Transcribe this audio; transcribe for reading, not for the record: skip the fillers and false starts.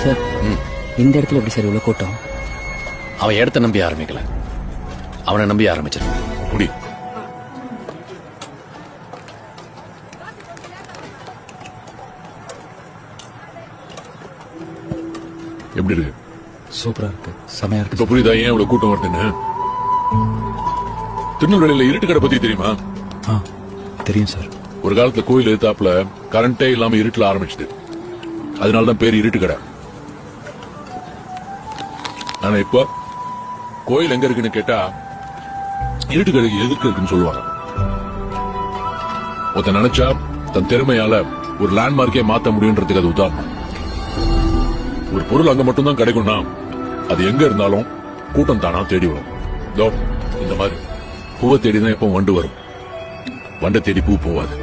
Sir இந்த இடத்துல எப்படி சார் இவ்வளவு கூட்டம்? அவன் இடத்த நம்பி ஆரம்பிக்கல, அவனை நம்பி ஆரம்பிச்சிருக்கான். முடி. எப்படி இருக்கு? சூப்பரா இருக்கு, செமையா இருக்கு. இப்ப புரியுதா ஏன் இவ்வளவு கூட்டம் வருதுன்னு? திருநெல்வேலியில இருட்டு கடை பத்தி தெரியுமா? தெரியும் சார். ஒரு காலத்துல கோயில் எதிர்த்தாப்புல கரண்டே இல்லாம இருட்டுல ஆரம்பிச்சது. அதனாலதான் பேர் இருட்டு கடை. ஆனா இப்ப கோயில் எங்க இருக்குன்னு கேட்டா இருட்டு கடைக்கு எதிர்க்க இருக்குன்னு சொல்லுவாங்க. ஒருத்தன் நினைச்சா தன் திறமையால ஒரு லேண்ட்மார்க்கே மாத்த முடியுன்றதுக்கு அது உதாரணம். ஒரு பொருள் அங்க மட்டும்தான் கிடைக்கும்னா அது எங்க இருந்தாலும் கூட்டம் தானா தேடி வரும். இந்த மாதிரி பூவை தேடிதான் எப்பவும் வண்டு வரும், வண்டை தேடி பூ போவாது.